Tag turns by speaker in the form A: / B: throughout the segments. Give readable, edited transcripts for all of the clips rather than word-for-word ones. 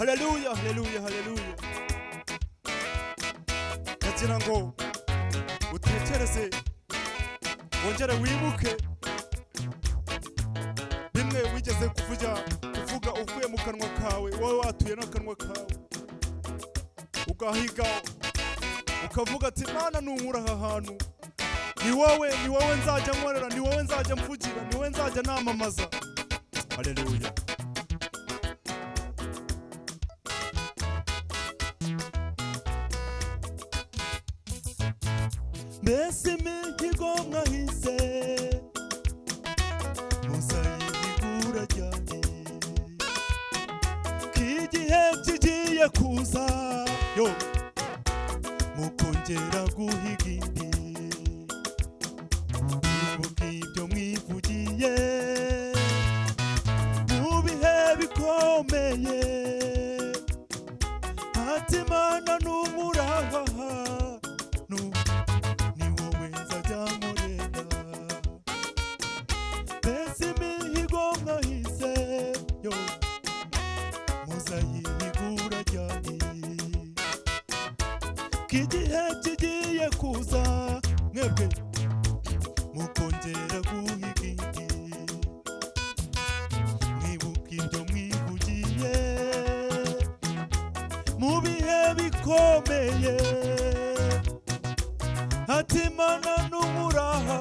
A: Haleluya, haleluya, haleluya. Ndagira ngo utekereze, wongere wibuke bimwe wigeze kuvuga uvuye mu kanwa kawe, wowe watuye n'akanwa kawe, ugahiga ukavuga ati Mana nunkura aha hantu, ni wowe nzajya nkorera, ni wowe nzajya mvugira, ni wowe nzajya namamaza. Haleluya. Mbese imihigo mwahise muzayihigura ryari, k'igihe kigiye kuza yo mukongera guhiga indi, mwibuka ibyo mwivugiye mu bihe bikomeye, ati Imana n'umuraha ni wowe nzajya nkorera. Mbese imihigo mwahise yo muzayihigura ryari, k'igihe kigiye kuza mwebwe mukongera guhiga indi, mwibuka ibyo mwivugiye mu bihe bikomeye, ati Imana n'umuraha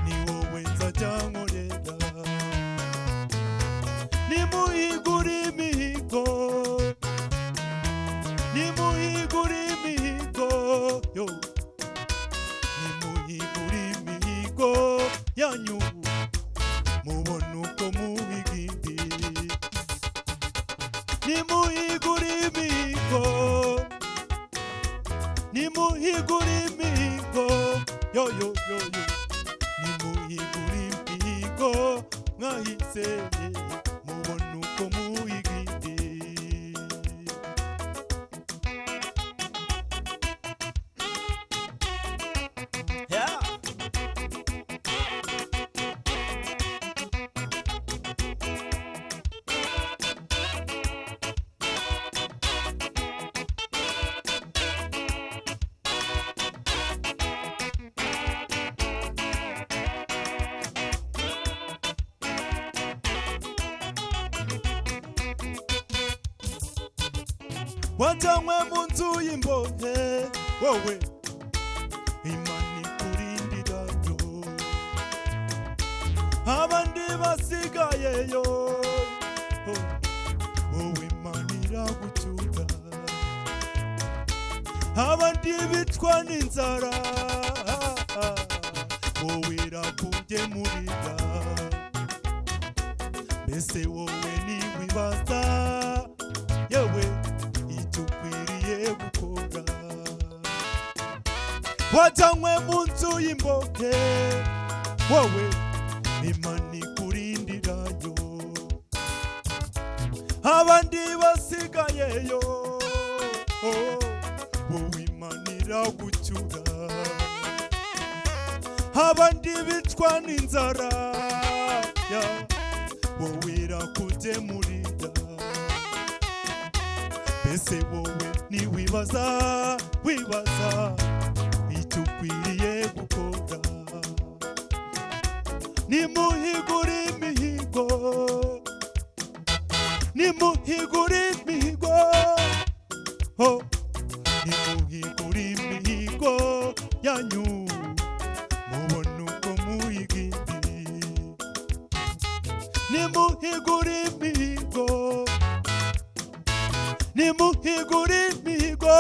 A: ni wowe nzajya nkorera. Nimuhigure imihigo, nimuhigure imihigo yo, nimuhigure imihigo yanyu, mubona uko muhiga indi. Nimuhigure imihigo, nimuhigure imihigo yo yo yo yo, nimuhigure imihigo mwahise, mubona uko muhiga indi. Yeah. Wajanywe mu nzu y'imbohe, wowe Imana ikurindirayo, abandi basigayeyo wowe Imana iragucyura, abandi bicwa n'inzara wowe irakugemurira. Mbese wowe niwibaza yewe icyo ukwiriye gukora, wajanywe mu nzu y'imbohe, wowe Imana ikurindirayo, abandi basigayeyo wowe Imana iragucyura, abandi bicwa n'inzara wowe irakugemurira. Mbese wowe niwibaza icyo ukwiriye gukora, nimuhigure imihigo, nimuhigure imihigo, nimuhigure imihigo yanyu, mubona uko muhiga indi. Nimuhigure imihigo, nimuhigure imihigo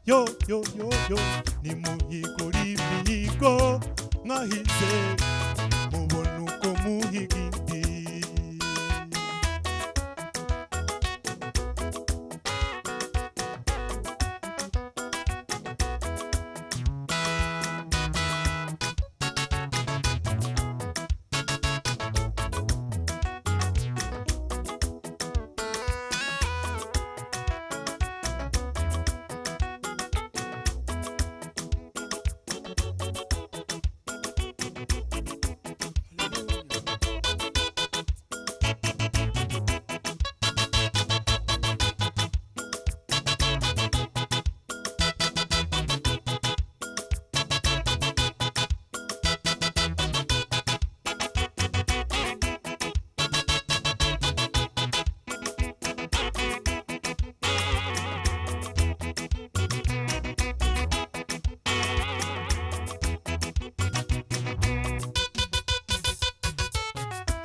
A: yo yo yo yo, nimuhigure imihigo mwahise, mubona uko muhiga indi.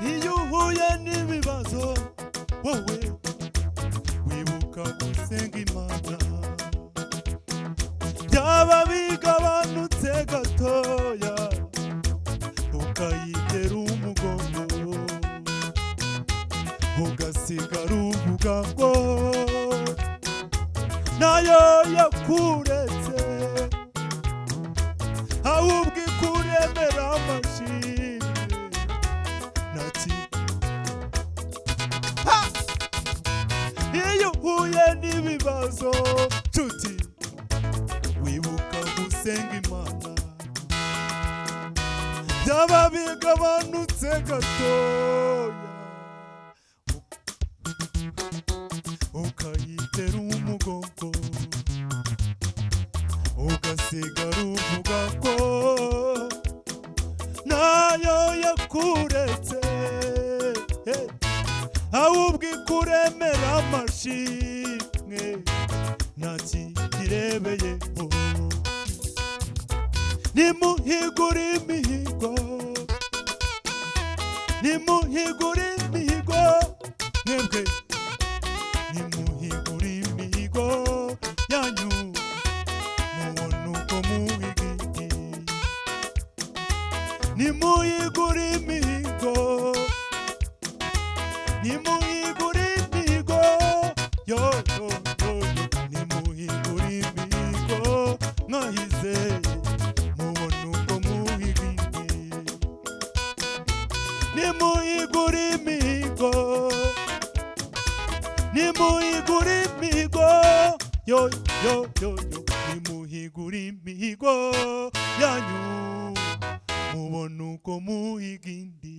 A: iyo uhuye n'ibibazo wowe wibuka gusenga Imana, byaba bigabanutse gatoya ukayigera umugongo, ugasigara uvuga ngo nayo yakuretse, ahubwo ikuremera amashimwe nati iyo uhuye n'ibibazo nshuti wibuka gusenga Imana, byaba bigabanutse gatoya ukayitera umugongo, ugasigara uvuga ko nayo yakuretse, ahubwo ikuremera amashimwe ntakiyirebeyeho. Nimuhigure imihigo, nimuhigure imihigo mwebwe, nimuhigure imihigo yanyu mubona uko muhiga, nimuhigure imihigo, nimuhigure imihigo yo yo yo, nimuhigure imihigo mwahize mubona uko muhiga, nimuhigure imihigo, nimuhigure imihigo yo yo yo yo, nimuhigure imihigo yanyu mubona uko muhiga indi.